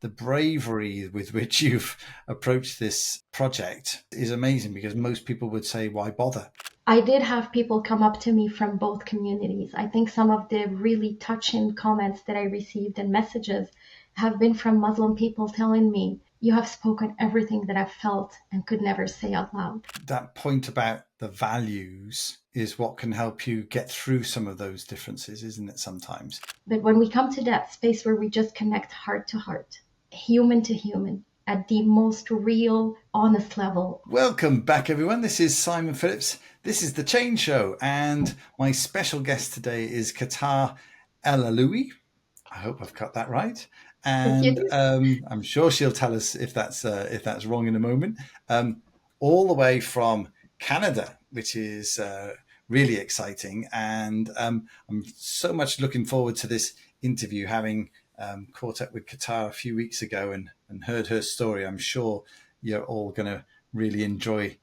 the bravery with which you've approached this project is amazing, because most people would say, why bother? I did have people come up to me from both communities. I think some of the really touching comments that I received and messages have been from Muslim people telling me, you have spoken everything that I've felt and could never say out loud. That point about the values is what can help you get through some of those differences, isn't it, sometimes? But when we come to that space where we just connect heart to heart, human to human, at the most real, honest level. Welcome back, everyone. This is Simon Phillips. This is The Change Show, and my special guest today is Kawtar El Alaoui. I hope I've got that right. And I'm sure she'll tell us if that's wrong in a moment. All the way from Canada, which is really exciting. And I'm so much looking forward to this interview, having caught up with Kawtar a few weeks ago and heard her story. I'm sure you're all going to really enjoy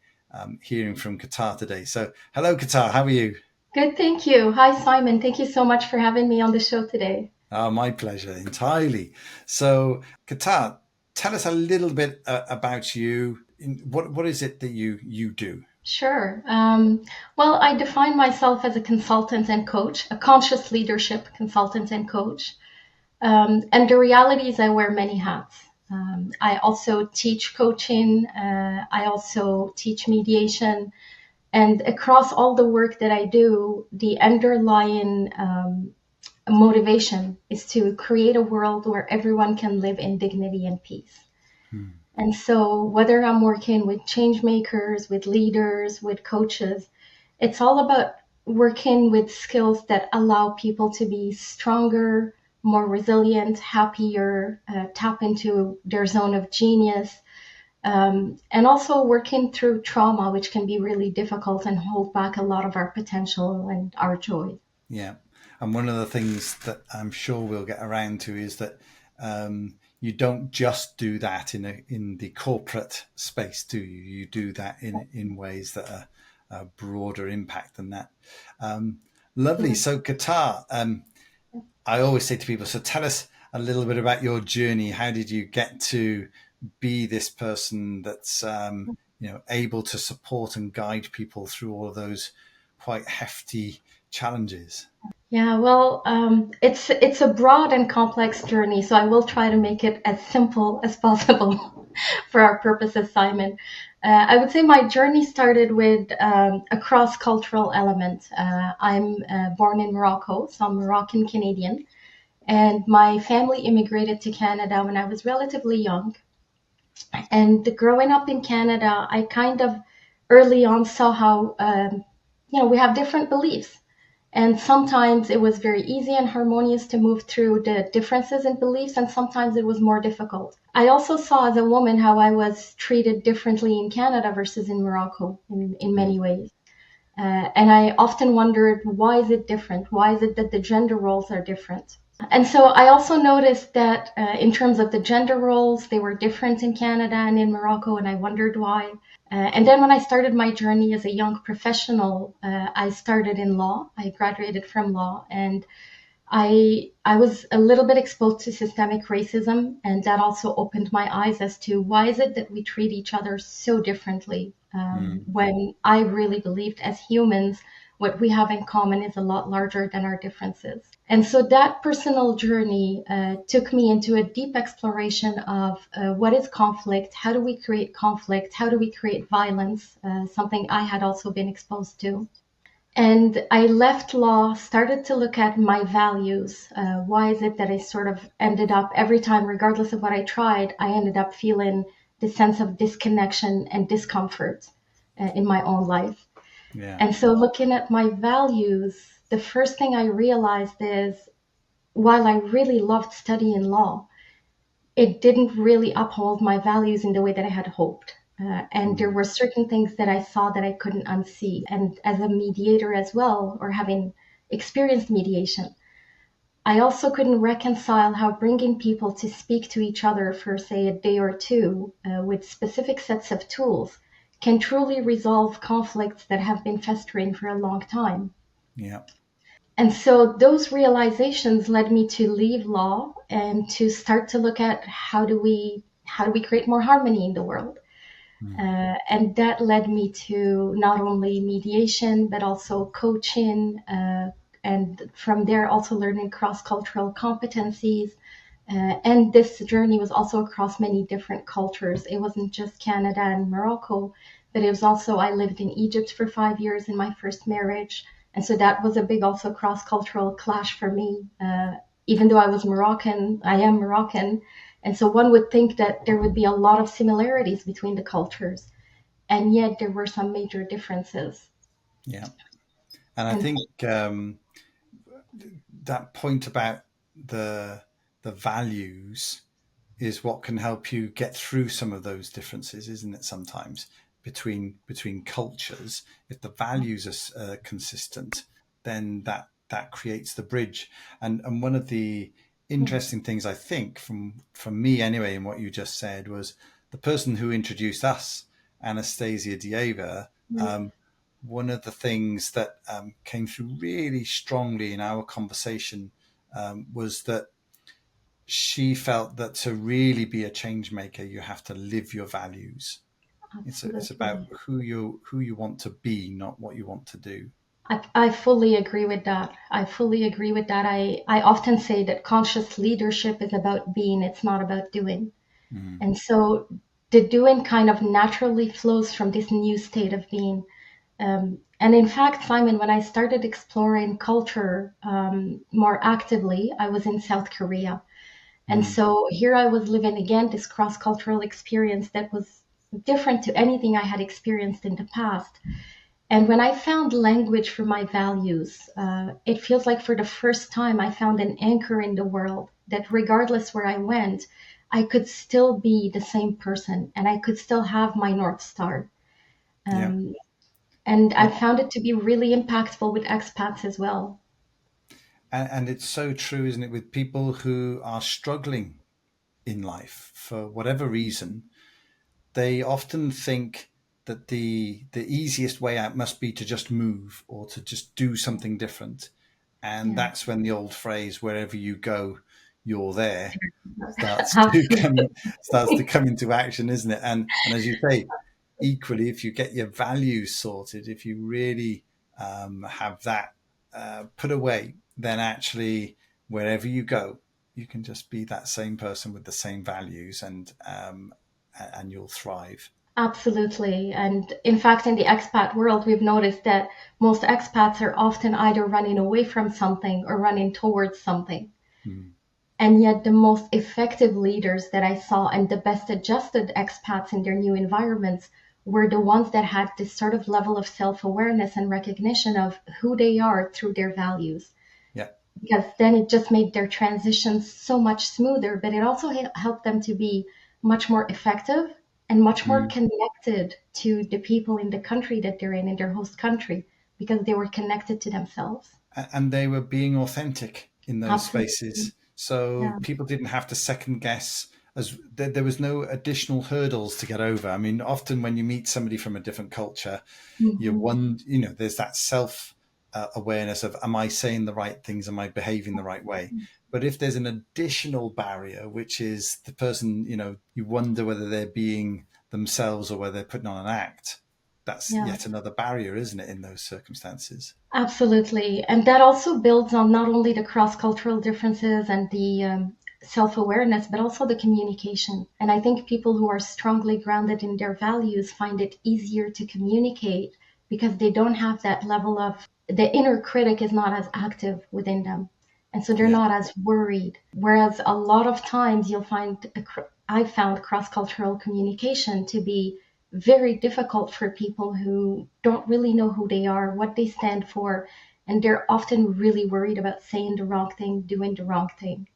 hearing from Kawtar today. So hello, Kawtar. How are you? Good, thank you. Hi, Simon. Thank you so much for having me on the show today. Oh, my pleasure, entirely. So, Kawtar, tell us a little bit about you. What is it that you do? Sure. Well, I define myself as a consultant and coach, a conscious leadership consultant and coach. And the reality is I wear many hats. I also teach coaching. I also teach mediation. And across all the work that I do, the underlying motivation is to create a world where everyone can live in dignity and peace. And so whether I'm working with change makers, with leaders, with coaches, it's all about working with skills that allow people to be stronger, more resilient, happier, tap into their zone of genius, and also working through trauma, which can be really difficult and hold back a lot of our potential and our joy. Yeah. And one of the things that I'm sure we'll get around to is that you don't just do that in the corporate space, do you? You do that in ways that are a broader impact than that. Lovely. So, Kawtar, I always say to people, so tell us a little bit about your journey. How did you get to be this person that's able to support and guide people through all of those quite hefty challenges? Yeah, well, it's a broad and complex journey, so I will try to make it as simple as possible for our purposes, Simon. I would say my journey started with a cross-cultural element. I'm born in Morocco, so I'm Moroccan Canadian, and my family immigrated to Canada when I was relatively young. And growing up in Canada, I kind of early on saw how we have different beliefs. And sometimes it was very easy and harmonious to move through the differences in beliefs, and sometimes it was more difficult. I also saw as a woman how I was treated differently in Canada versus in Morocco in many ways. And I often wondered, why is it different? Why is it that the gender roles are different? And so I also noticed that in terms of the gender roles, they were different in Canada and in Morocco, and I wondered why. And then when I started my journey as a young professional, I started in law. I graduated from law, and I was a little bit exposed to systemic racism, and that also opened my eyes as to why is it that we treat each other so differently, when I really believed as humans what we have in common is a lot larger than our differences. And so that personal journey took me into a deep exploration of what is conflict, how do we create conflict, how do we create violence, something I had also been exposed to. And I left law, started to look at my values. Why is it that I sort of ended up every time, regardless of what I tried, I ended up feeling the sense of disconnection and discomfort in my own life. Yeah. And so looking at my values, the first thing I realized is while I really loved studying law, it didn't really uphold my values in the way that I had hoped. And there were certain things that I saw that I couldn't unsee. And as a mediator as well, or having experienced mediation, I also couldn't reconcile how bringing people to speak to each other for, say, a day or two with specific sets of tools can truly resolve conflicts that have been festering for a long time. Yeah. And so those realizations led me to leave law and to start to look at how do we create more harmony in the world. Mm. And that led me to not only mediation but also coaching, and from there also learning cross-cultural competencies. And this journey was also across many different cultures. It wasn't just Canada and Morocco, but it was also, I lived in Egypt for 5 years in my first marriage. And so that was a big also cross-cultural clash for me. Even though I was Moroccan, I am Moroccan. And so one would think that there would be a lot of similarities between the cultures. And yet there were some major differences. Yeah. And I And think that point about the the values is what can help you get through some of those differences, isn't it? Sometimes between cultures, if the values are consistent, then that creates the bridge. And one of the interesting things I think from me anyway, in what you just said, was the person who introduced us, Anastasia Dieva. One of the things that came through really strongly in our conversation was that she felt that to really be a change maker, you have to live your values. It's about absolutely. who you want to be, not what you want to do. I fully agree with that. I fully agree with that. I often say that conscious leadership is about being, it's not about doing. Mm, And so the doing kind of naturally flows from this new state of being. And in fact, Simon, when I started exploring culture more actively, I was in South Korea. And mm, so here I was living again this cross cultural experience that was different to anything I had experienced in the past. And when I found language for my values, it feels like for the first time I found an anchor in the world that regardless where I went, I could still be the same person and I could still have my North Star. yeah, Um, and I and, found it to be really impactful with expats as well. and it's so true, isn't it? With people who are struggling in life for whatever reason, they often think that the easiest way out must be to just move or to just do something different. And Yeah, that's when the old phrase "wherever you go, you're there" starts to absolutely. come starts to come into action, isn't it? And as you say, equally, if you get your values sorted, if you really have that put away, then actually wherever you go, you can just be that same person with the same values, and you'll thrive. Absolutely. And in fact, in the expat world, we've noticed that most expats are often either running away from something or running towards something. Mm, And yet, the most effective leaders that I saw and the best adjusted expats in their new environments were the ones that had this sort of level of self awareness and recognition of who they are through their values. yeah. Because then it just made their transitions so much smoother, but it also helped them to be much more effective and much more Mm. connected to the people in the country that they're in their host country, because they were connected to themselves. And they were being authentic in those Absolutely. spaces, so Yeah. people didn't have to second guess. As there was no additional hurdles to get over. I mean, often when you meet somebody from a different culture, Hmm. there's that self awareness of, am I saying the right things, am I behaving the right way? But if there's an additional barrier, which is the person, you wonder whether they're being themselves or whether they're putting on an act, that's Yeah. yet another barrier, isn't it, in those circumstances? Absolutely. And that also builds on not only the cross cultural differences and the self awareness, but also the communication. And I think people who are strongly grounded in their values find it easier to communicate because they don't have that level of the inner critic is not as active within them. And so they're Yeah. not as worried. Whereas a lot of times you'll find, I've found cross cultural communication to be very difficult for people who don't really know who they are, what they stand for, and they're often really worried about saying the wrong thing, doing the wrong thing.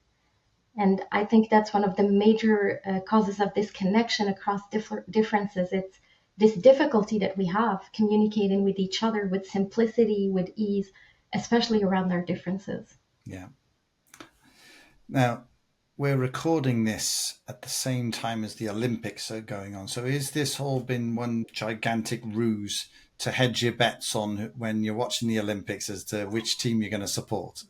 And I think that's one of the major causes of this connection across differences. It's this difficulty that we have communicating with each other with simplicity, with ease, especially around our differences. Yeah. Now, we're recording this at the same time as the Olympics are going on. So is this all been one gigantic ruse to hedge your bets on when you're watching the Olympics as to which team you're going to support?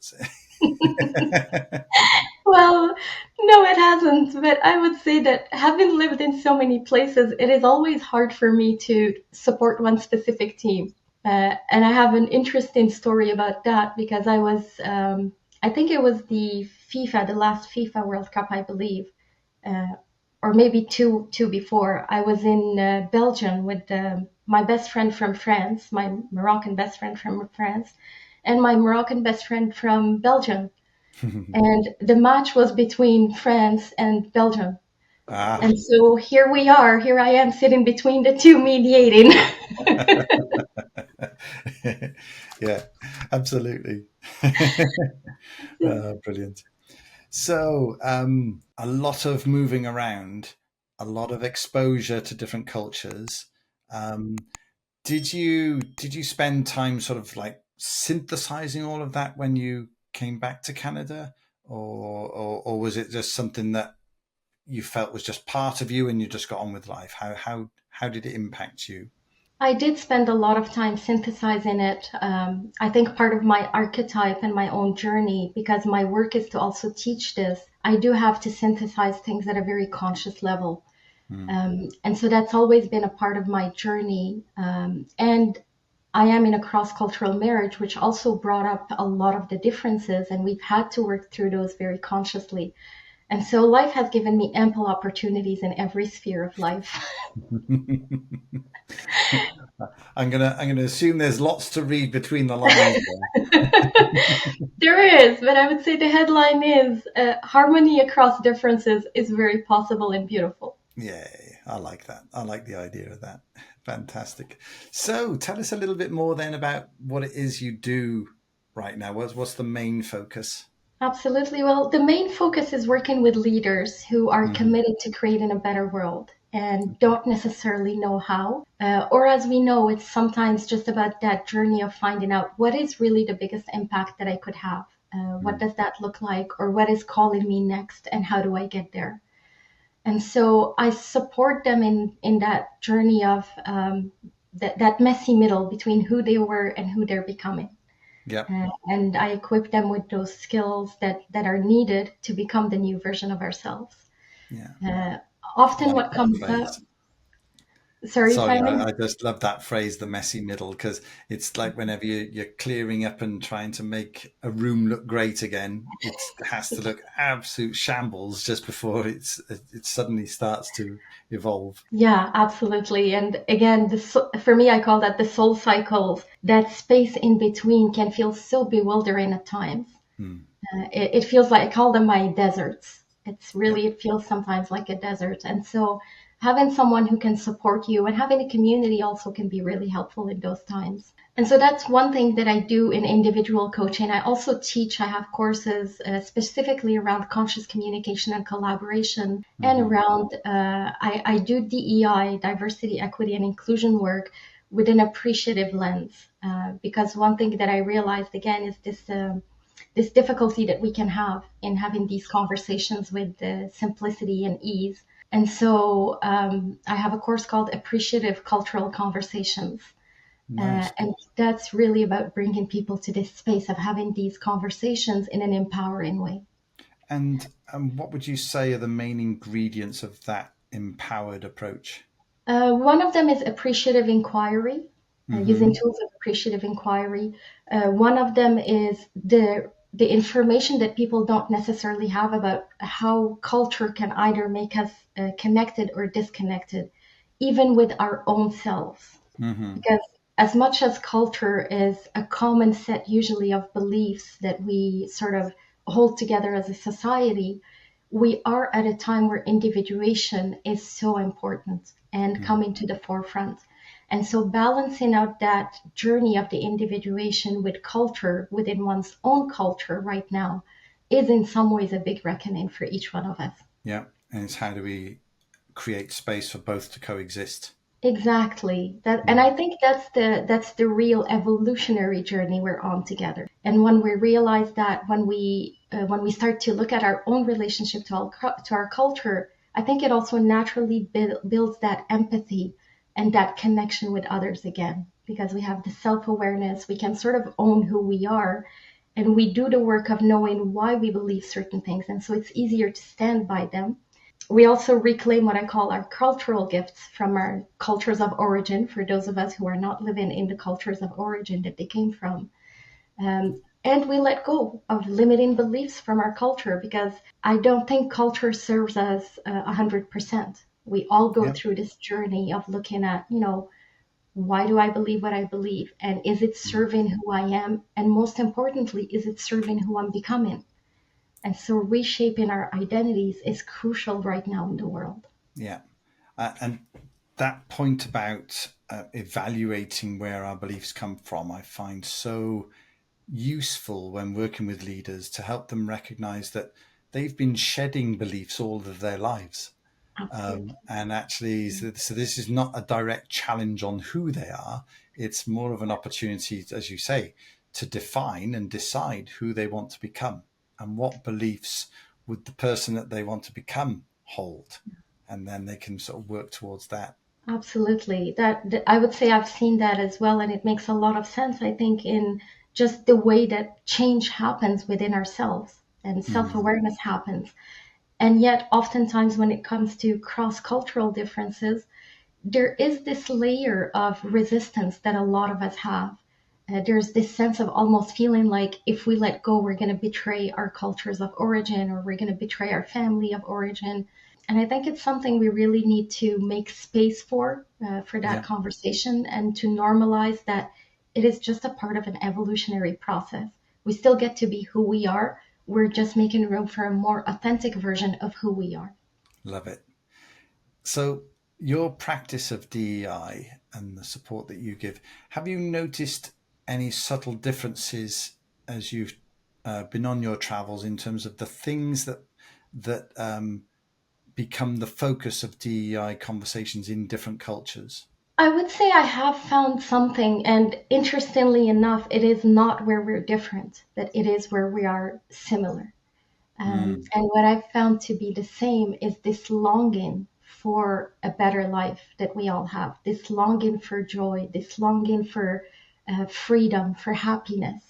Well, no, it hasn't. But I would say that having lived in so many places, it is always hard for me to support one specific team. And I have an interesting story about that because I think it was the last FIFA World Cup, I believe, uh, or maybe two before. I was in Belgium with my best friend from France, my Moroccan best friend from France, and my Moroccan best friend from Belgium. And the match was between France and Belgium. Ah, And so here I am sitting between the two mediating. yeah, absolutely. Brilliant. So, a lot of moving around, a lot of exposure to different cultures. Um, did you spend time sort of like synthesizing all of that when you came back to Canada, or was it just something that you felt was just part of you and you just got on with life? How did it impact you? I did spend a lot of time synthesizing it. I think part of my archetype and my own journey, because my work is to also teach this, I do have to synthesize things at a very conscious level. Mm, And so that's always been a part of my journey. And I am in a cross cultural marriage, which also brought up a lot of the differences, and we've had to work through those very consciously. And so life has given me ample opportunities in every sphere of life. I'm gonna assume there's lots to read between the lines There is, but I would say the headline is harmony across differences is very possible and beautiful. Yeah, I like that. I like the idea of that. Fantastic. So, tell us a little bit more then about what it is you do right now. What's the main focus? Absolutely. Well, the main focus is working with leaders who are Hmm. committed to creating a better world and don't necessarily know how. Or, as we know, it's sometimes just about that journey of finding out what is really the biggest impact that I could have. What Mm. does that look like? Or what is calling me next? And how do I get there? And so I support them in that journey of that messy middle between who they were and who they're becoming. Yep. And I equip them with those skills that are needed to become the new version of ourselves. Yeah. Uh, I Often, like what that comes up, phrase. sorry if Sorry, I may. I just love that phrase, the messy middle, because it's like whenever you're clearing up and trying to make a room look great again, it has to look absolute shambles just before it suddenly starts to evolve. Yeah, absolutely. And again, for me, I call that the soul cycles. That space in between can feel so bewildering at times. Mm. It feels like I call them my deserts. Yep. It feels sometimes like a desert. And so having someone who can support you and having a community also can be really helpful in those times. And so that's one thing that I do in individual coaching. I also teach, I have courses specifically around conscious communication and collaboration and Hmm. around, I do DEI, diversity, equity, and inclusion work with an appreciative lens. Because one thing that I realized again is this difficulty that we can have in having these conversations with simplicity and ease. And so I have a course called Appreciative Cultural Conversations. Nice. And that's really about bringing people to this space of having these conversations in an empowering way. And what would you say are the main ingredients of that empowered approach? One of them is appreciative inquiry, using Hmm. tools of appreciative inquiry. One of them is the information that people don't necessarily have about how culture can either make us connected or disconnected, even with our own selves. Hmm. Because as much as culture is a common set, usually, of beliefs that we sort of hold together as a society, we are at a time where individuation is so important and coming to the forefront. And so balancing out that journey of the individuation with culture within one's own culture right now is in some ways a big reckoning for each one of us. Yeah. And it's how do we create space for both to coexist? Exactly. And Mm. I think that's the real evolutionary journey we're on together. And when we realize that, when we start to look at our own relationship to our culture, I think it also naturally builds that empathy and that connection with others again. because we have the self awareness. We can sort of own who we are, and we do the work of knowing why we believe certain things. And so it's easier to stand by them. We also reclaim what I call our cultural gifts from our cultures of origin, for those of us who are not living in the cultures of origin that they came from. And we let go of limiting beliefs from our culture, because I don't think culture serves us 100%. We all go Yeah. through this journey of looking at, why do I believe what I believe? And is it Mm. serving who I am? And most importantly, is it serving who I'm becoming? And so reshaping our identities is crucial right now in the world. Yeah. And that point about evaluating where our beliefs come from, I find so useful when working with leaders to help them recognize that they've been shedding beliefs all of their lives. Absolutely. And actually, so this is not a direct challenge on who they are. It's more of an opportunity, as you say, to define and decide who they want to become and what beliefs would the person that they want to become hold. And then they can sort of work towards that. Absolutely. I would say I've seen that as well, and it makes a lot of sense, I think, in just the way that change happens within ourselves and Mm, self-awareness happens. And yet, oftentimes, when it comes to cross-cultural differences, there is this layer of resistance that a lot of us have. There's this sense of almost feeling like if we let go, we're going to betray our cultures of origin, or we're going to betray our family of origin. And I think it's something we really need to make space for that yeah. conversation, and to normalize that it is just a part of an evolutionary process. We still get to be who we are. We're just making room for a more authentic version of who we are. Love it. So, your practice of DEI and the support that you give, have you noticed any subtle differences as you've been on your travels in terms of the things that become the focus of DEI conversations in different cultures? I would say I have found something, and interestingly enough, it is not where we're different, but it is where we are similar. Mm, And what I've found to be the same is this longing for a better life that we all have, this longing for joy, this longing for freedom, for happiness.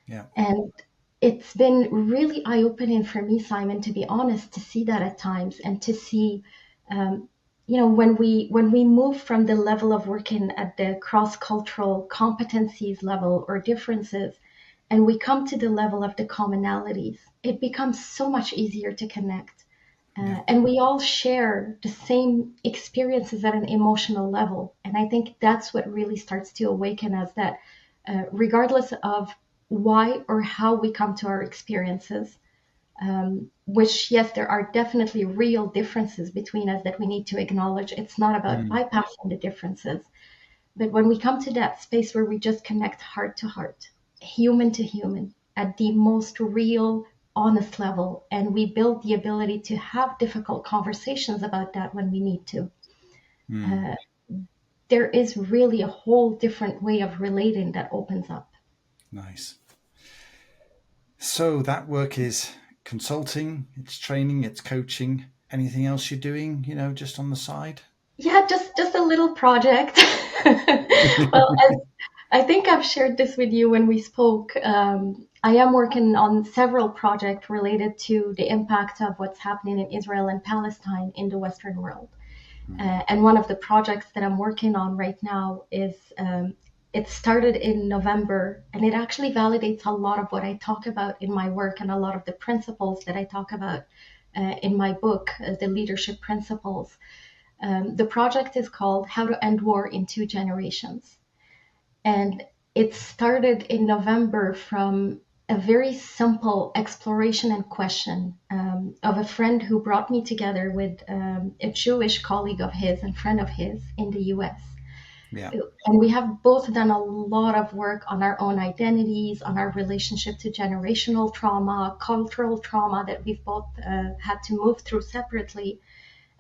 yeah. And it's been really eye-opening for me, Simon, to be honest, to see that at times, and to see, um, when we move from the level of working at the cross-cultural competencies level or differences, and we come to the level of the commonalities, it becomes so much easier to connect. Yeah. And we all share the same experiences at an emotional level. And I think that's what really starts to awaken us, that regardless of why or how we come to our experiences, which, yes, there are definitely real differences between us that we need to acknowledge. It's not about Mm, bypassing the differences. But when we come to that space where we just connect heart to heart, human to human, at the most real, honest level, and we build the ability to have difficult conversations about that when we need to, mm, uh, there is really a whole different way of relating that opens up. nice. So that work is consulting, it's training, it's coaching. Anything else you're doing, just on the side? Yeah, just a little project. Well, as I think I've shared this with you when we spoke, I am working on several projects related to the impact of what's happening in Israel and Palestine in the Western world. Mm, And one of the projects that I'm working on right now is, it started in November, and it actually validates a lot of what I talk about in my work and a lot of the principles that I talk about in my book, The Leadership Principles. The project is called How to End War in Two Generations. And it started in November from a very simple exploration and question of a friend who brought me together with a Jewish colleague of his and friend of his in the US. yeah. And we have both done a lot of work on our own identities, on our relationship to generational trauma, cultural trauma that we've both had to move through separately.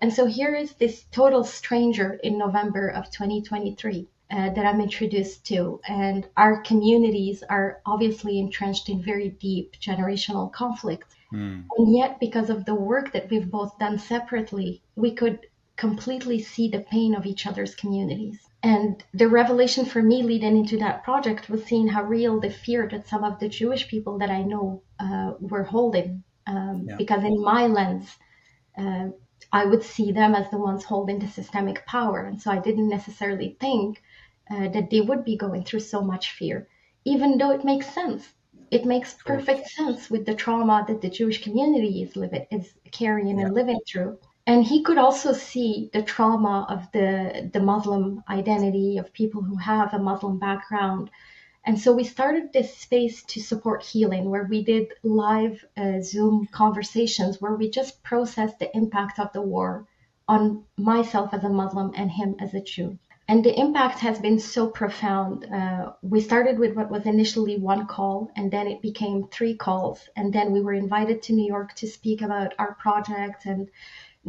And so here is this total stranger in November of 2023 that I'm introduced to. And our communities are obviously entrenched in very deep generational conflict. Mm, And yet, because of the work that we've both done separately, we could completely see the pain of each other's communities. And the revelation for me leading into that project was seeing how real the fear that some of the Jewish people that I know were holding. Yeah. Because in my lens, uh, I would see them as the ones holding the systemic power. And so I didn't necessarily think that they would be going through so much fear, even though it makes sense. It makes Of course. perfect sense with the trauma that the Jewish community is carrying Yeah. and living through. And he could also see the trauma of the Muslim identity of people who have a Muslim background. And so we started this space to support healing, where we did live Zoom conversations where we just processed the impact of the war on myself as a Muslim and him as a Jew. And the impact has been so profound. We started with what was initially one call, and then it became three calls. And then we were invited to New York to speak about our project, and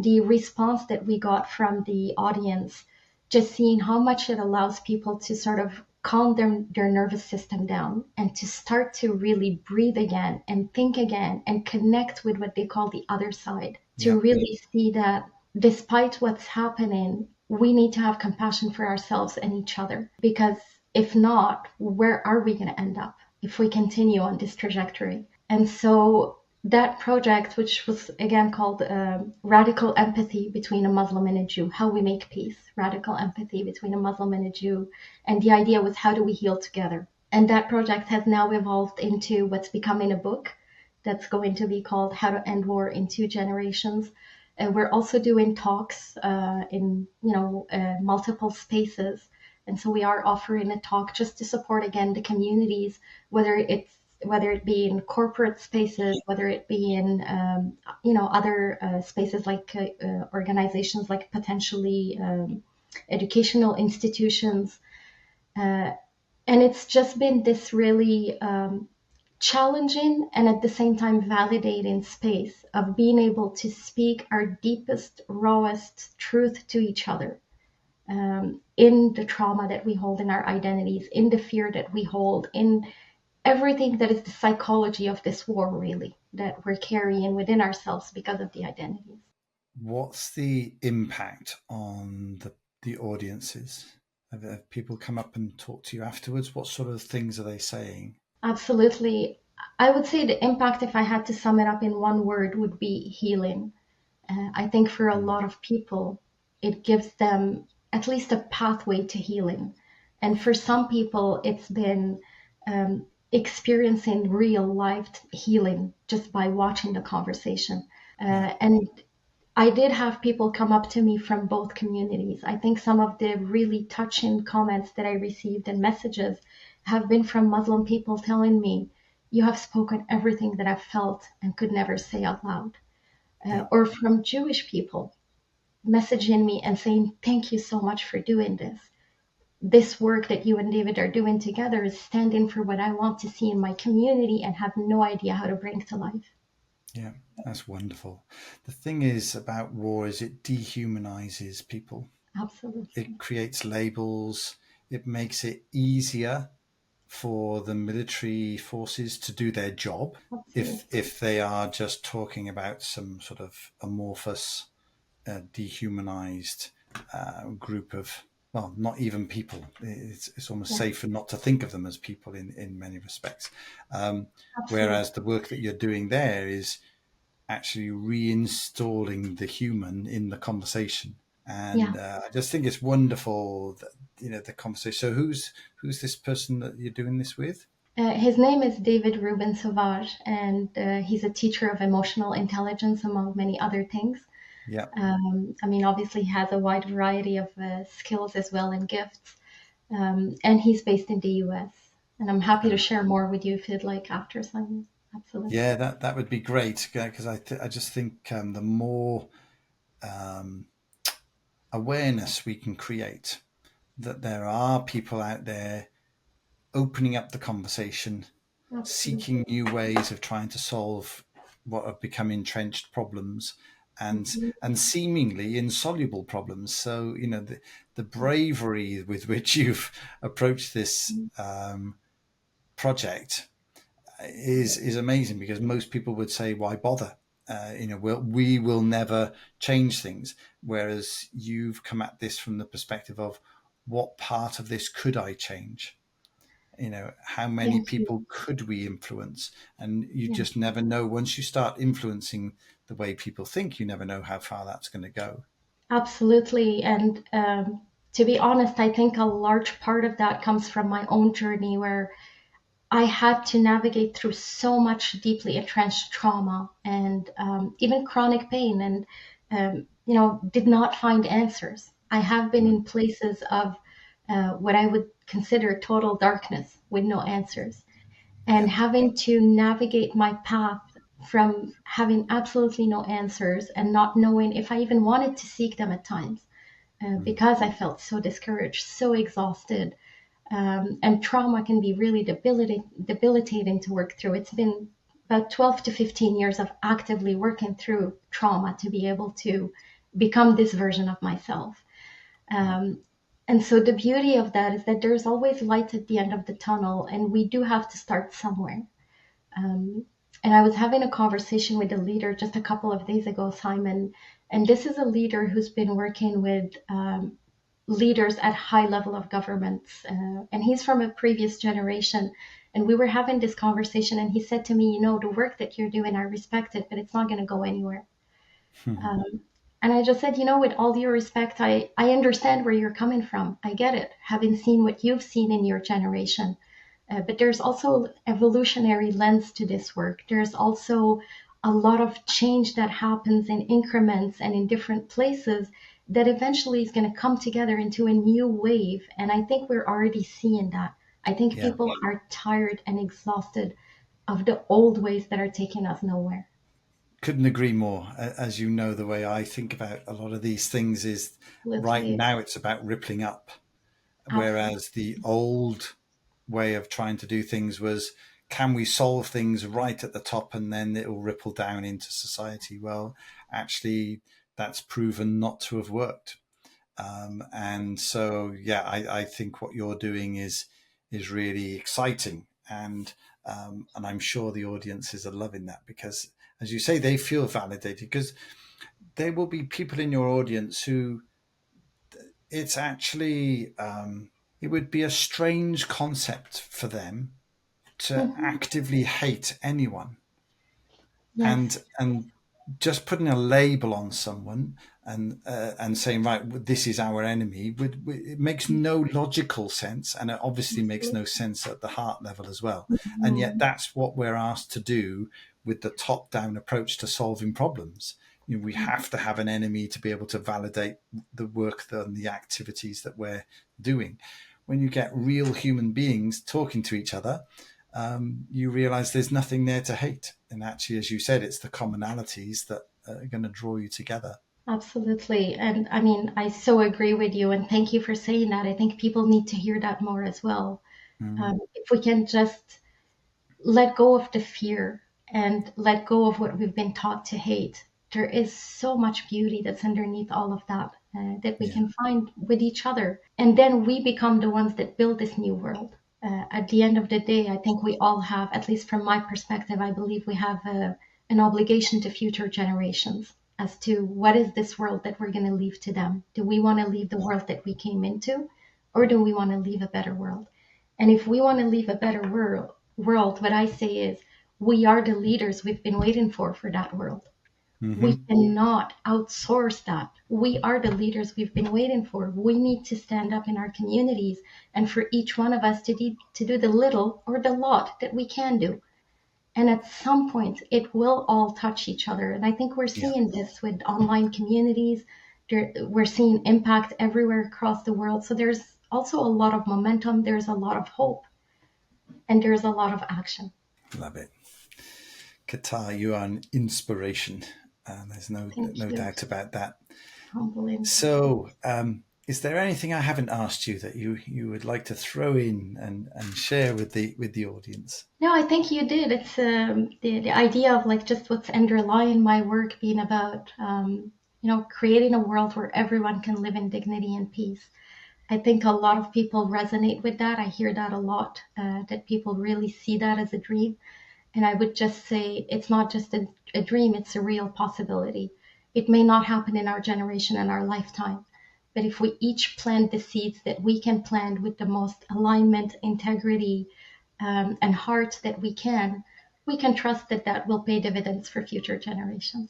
the response that we got from the audience, just seeing how much it allows people to sort of calm their nervous system down and to start to really breathe again and think again and connect with what they call the other side, Yeah. to really see that despite what's happening, we need to have compassion for ourselves and each other. Because if not, where are we going to end up if we continue on this trajectory? And so that project, which was again called Radical Empathy Between a Muslim and a Jew, How We Make Peace, Radical Empathy Between a Muslim and a Jew. And the idea was, how do we heal together? And that project has now evolved into what's becoming a book that's going to be called How to End War in Two Generations. And we're also doing talks in multiple spaces. And so we are offering a talk just to support again the communities, whether it be in corporate spaces, whether it be in other spaces like organizations like potentially educational institutions, uh, and it's just been this really challenging and at the same time validating space of being able to speak our deepest, rawest truth to each other, in the trauma that we hold in our identities, in the fear that we hold, in everything that is the psychology of this war, really, that we're carrying within ourselves because of the identities. What's the impact on the audiences? Have people come up and talk to you afterwards? What sort of things are they saying? Absolutely. I would say the impact, if I had to sum it up in one word, would be healing. I think for a Mm. lot of people, it gives them at least a pathway to healing. And for some people, it's been experiencing real life healing just by watching the conversation. Yeah. And I did have people come up to me from both communities. I think some of the really touching comments that I received and messages have been from Muslim people telling me, "You have spoken everything that I've felt and could never say out loud." Yeah. Or from Jewish people messaging me and saying, "Thank you so much for doing this. This work that you and David are doing together is standing for what I want to see in my community and have no idea how to bring to life." Yeah. That's wonderful. The thing is about war is it dehumanizes people. It Absolutely. creates labels. It makes it easier for the military forces to do their job Absolutely. if they are just talking about some sort of amorphous, dehumanized group of, well, not even people. It's almost Yeah, safer not to think of them as people in many respects. Um, absolutely. Whereas the work that you're doing there is actually reinstalling the human in the conversation. Yeah. And I just think it's wonderful that the conversation. So who's this person that you're doing this with? His name is David Ruben Sauvage, and he's a teacher of emotional intelligence, among many other things. Yeah. I mean, obviously, he has a wide variety of skills as well and gifts. And he's based in the US. And I'm happy to share more with you if you'd like after, Simon. Absolutely. Yeah, that would be great because I just think the more um, awareness we can create that there are people out there opening up the conversation, Absolutely. seeking new ways of trying to solve what have become entrenched problems and Mhm. seemingly insoluble problems. So the bravery with which you've approached this project is amazing because most people would say, "Why bother?" We will never change things. Whereas you've come at this from the perspective of what part of this could I change? How many Yes, people could we influence? And you yes, just never know. Once you start influencing the way people think, you never know how far that's going to go. absolutely. And to be honest, I think a large part of that comes from my own journey where I had to navigate through so much deeply entrenched trauma and even chronic pain, and did not find answers. I have been Mm. in places of what I would consider total darkness with no answers, and Yeah. having to navigate my path from having absolutely no answers and not knowing if I even wanted to seek them at times, Mm. because I felt so discouraged, so exhausted, and trauma can be really debilitating to work through. It's been about 12 to 15 years of actively working through trauma to be able to become this version of myself. Right. Um, and so the beauty of that is that there's always light at the end of the tunnel, and we do have to start somewhere. Um, and I was having a conversation with a leader just a couple of days ago, Simon, and this is a leader who's been working with leaders at high level of governments, and he's from a previous generation. And we were having this conversation, and he said to me, the work that you're doing, I respect it, but it's not going to go anywhere. Um, and I just said, with all due respect, I understand where you're coming from. I get it, having seen what you've seen in your generation. But there's also evolutionary lens to this work. There's also a lot of change that happens in increments and in different places that eventually is going to come together into a new wave. And I think we're already seeing that. I think Yeah. people are tired and exhausted of the old ways that are taking us nowhere. Couldn't agree more. As you know, the way I think about a lot of these things is right Absolutely. now it's about rippling up, Absolutely. whereas the old way of trying to do things was, can we solve things right at the top and then it will ripple down into society? Well, actually, that's proven not to have worked. And so, yeah, I think what you're doing is really exciting, and I'm sure the audiences are loving that because, as you say, they feel validated because there will be people in your audience who it's actually it would be a strange concept for them to Mhm. actively hate anyone, Yes. and just putting a label on someone and saying, right, this is our enemy it makes no logical sense, and it obviously makes no sense at the heart level as well. And yet Mhm. that's what we're asked to do with the top down approach to solving problems. We have to have an enemy to be able to validate the work and the activities that we're doing. When you get real human beings talking to each other, you realize there's nothing there to hate. And actually, as you said, it's the commonalities that are going to draw you together. Absolutely. And I mean, I so agree with you. And thank you for saying that. I think people need to hear that more as well. Mm, If we can just let go of the fear and let go of what we've been taught to hate, there is so much beauty that's underneath all of that, that we yeah, can find with each other. And then we become the ones that build this new world. At the end of the day, I think we all have, at least from my perspective, I believe we have an obligation to future generations as to what is this world that we're going to leave to them. Do we want to leave the world that we came into, or do we want to leave a better world? And if we want to leave a better world, what I say is we are the leaders we've been waiting for that world. We hmm, cannot outsource that. We are the leaders we've been waiting for. We need to stand up in our communities and for each one of us to do the little or the lot that we can do. And at some point, it will all touch each other. And I think we're yeah. seeing this with online communities. We're seeing impact everywhere across the world. So there's also a lot of momentum, there's a lot of hope, and there's a lot of action. Love it. Qatar, you are an inspiration. There's Thank no you. doubt about that. Humbling. So, is there anything I haven't asked you that you would like to throw in and share with the audience? No, I think you did. It's the idea of like just what's underlying my work being about, creating a world where everyone can live in dignity and peace. I think a lot of people resonate with that. I hear that a lot, that people really see that as a dream. And I would just say it's not just a dream, it's a real possibility. It may not happen in our generation and our lifetime, But if we each plant the seeds that we can plant with the most alignment, integrity, and heart that we can trust that that will pay dividends for future generations.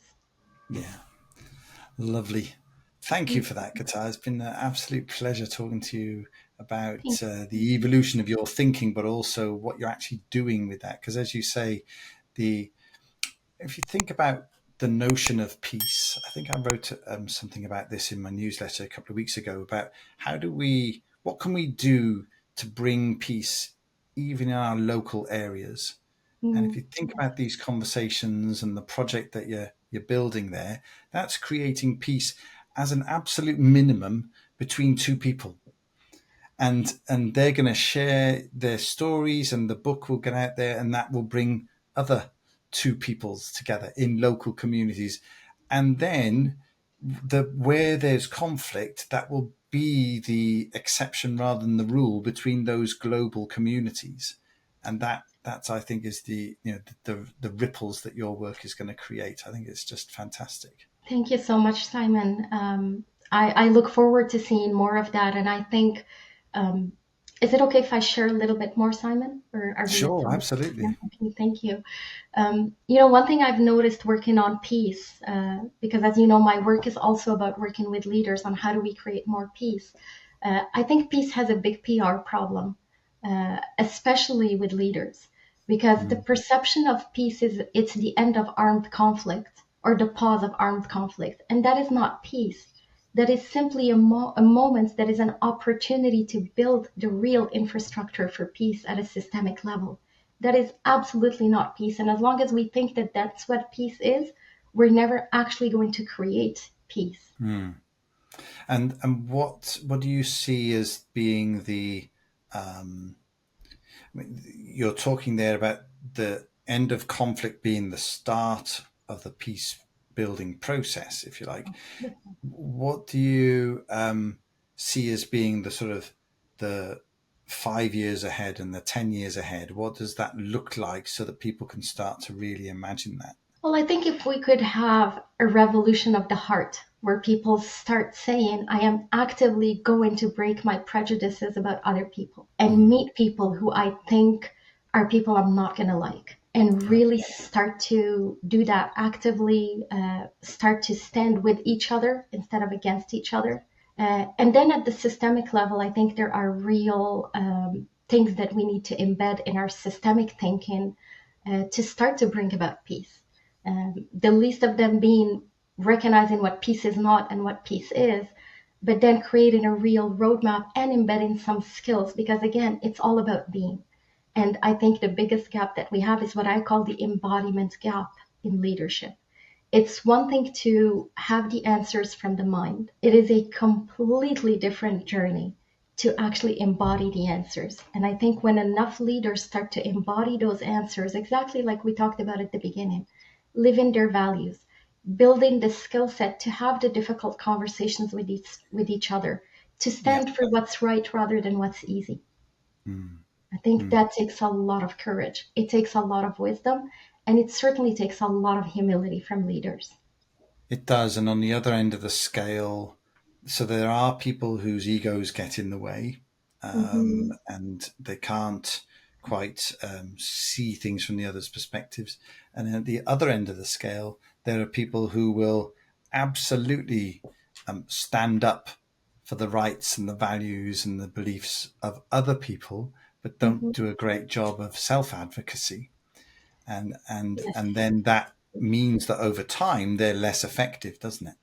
Yeah. Lovely. Thank you for that, Kawtar. It's been an absolute pleasure talking to you about Thank the evolution of your thinking, but also what you're actually doing with that. Because, as you say, the if you think about the notion of peace, I think I wrote something about this in my newsletter a couple of weeks ago about what can we do to bring peace even in our local areas. And if you. you think about these conversations and the project that you're building there, that's creating peace as an absolute minimum between two people. And they're going to share their stories, and the book will get out there, and that will bring other two peoples together in local communities. And then where there's conflict, that will be the exception rather than the rule between those global communities. And that's I think is the ripples that your work is going to create. I think it's just fantastic. Thank you so much, Simon. I look forward to seeing more of that. And I think, um, is it okay if I share a little bit more, Simon? Or are we at Sure, time? Yeah, absolutely. okay, thank you. One thing I've noticed working on peace, because as you know, my work is also about working with leaders on how do we create more peace. I think peace has a big PR problem, especially with leaders, because the Mm, perception of peace is it's the end of armed conflict or the pause of armed conflict, and that is not peace. That is simply a moment that is an opportunity to build the real infrastructure for peace at a systemic level. That is absolutely not peace. And as long as we think that that's what peace is, we're never actually going to create peace. mm. And what do you see as being the I mean, you're talking there about the end of conflict being the start of the peace building process, if you like. What do you see as being the sort of the 5 years ahead and the 10 years ahead? What does that look like so that people can start to really imagine that? Well, I think if we could have a revolution of the heart where people start saying, I am actively going to break my prejudices about other people and Mm, meet people who I think are people I'm not going to like, and yeah, really start to do that actively, start to stand with each other instead of against each other. And then at the systemic level, I think there are real things that we need to embed in our systemic thinking to start to bring about peace. The least of them being recognizing what peace is not and what peace is, but then creating a real roadmap and embedding some skills because, again, it's all about being. And I think the biggest gap that we have is what I call the embodiment gap in leadership. It's one thing to have the answers from the mind, it is a completely different journey to actually embody the answers. And I think when enough leaders start to embody those answers, exactly like we talked about at the beginning, living their values, building the skill set to have the difficult conversations with each other, to yeah. stand for what's right rather than what's easy. Mm, I think mm. that takes a lot of courage. It takes a lot of wisdom, and it certainly takes a lot of humility from leaders. It does. And on the other end of the scale, so there are people whose egos get in the way, Mhm. and they can't quite see things from the other's perspectives. And at the other end of the scale, there are people who will absolutely stand up for the rights and the values and the beliefs of other people, but don't Mhm. do a great job of self advocacy. And Yes, then that means that over time they're less effective, doesn't it?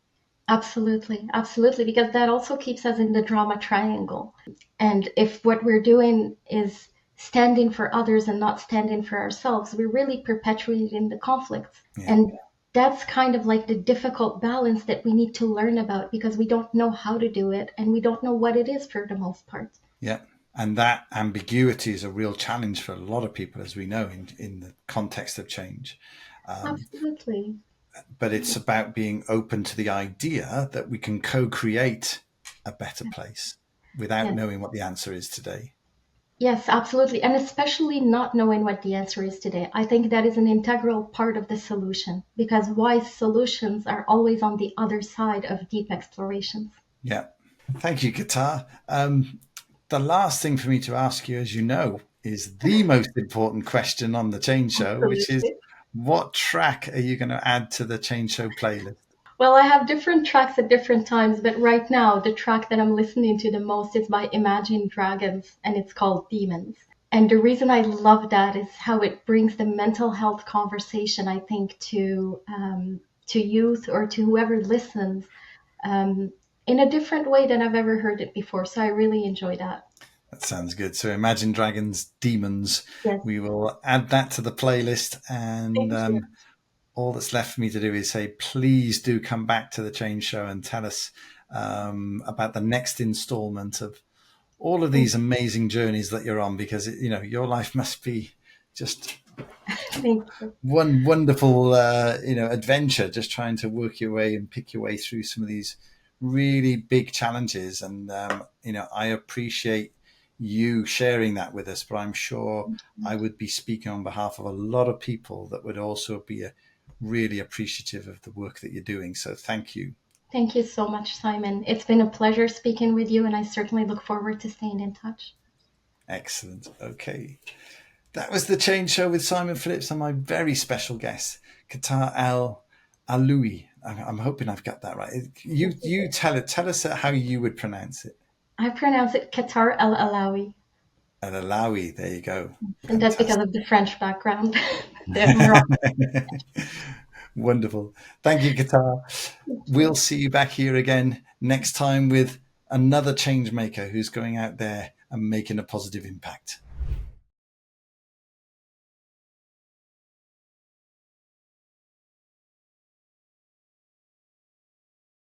absolutely, absolutely, because that also keeps us in the drama triangle. And if what we're doing is standing for others and not standing for ourselves, we're really perpetuating the conflicts. Yeah, And that's kind of like the difficult balance that we need to learn about because we don't know how to do it and we don't know what it is for the most part. yeah. And that ambiguity is a real challenge for a lot of people, as we know, in the context of change. Um, Absolutely. but it's about being open to the idea that we can co-create a better place without Yes. knowing what the answer is today. Yes, absolutely. And especially not knowing what the answer is today. I think that is an integral part of the solution because wise solutions are always on the other side of deep explorations. Yeah. Thank you, Qatar. The last thing for me to ask you, as you know, is the most important question on the Change Show, which is Absolutely. what track are you going to add to the Change Show playlist? Well, I have different tracks at different times, but right now the track that I'm listening to the most is by Imagine Dragons, and it's called Demons. And the reason I love that is how it brings the mental health conversation, I think, to youth or to whoever listens um, in a different way than I've ever heard it before. So I really enjoy that. That sounds good. So, Imagine Dragons, Demons. Yes, We will add that to the playlist, and thank you. all that's left for me to do is say, please do come back to the Change Show and tell us about the next installment of all of Thank these amazing journeys that you're on, because your life must be just thank you. one wonderful adventure, just trying to work your way and pick your way through some of these really big challenges. And I appreciate you sharing that with us, but I'm sure I would be speaking on behalf of a lot of people that would also be really appreciative of the work that you're doing. So thank you. Thank you so much, Simon. It's been a pleasure speaking with you, and I certainly look forward to staying in touch. Excellent. Okay, that was the Change Show with Simon Phillips and my very special guest, Kawtar El Alaoui. I'm hoping I've got that right. You tell us how you would pronounce it. I pronounce it Kawtar El Alaoui, El Alaoui. There you go. and that's because Fantastic. of the French background. The Morocco. Wonderful. Thank you, Kawtar. We'll see you back here again next time with another change maker who's going out there and making a positive impact.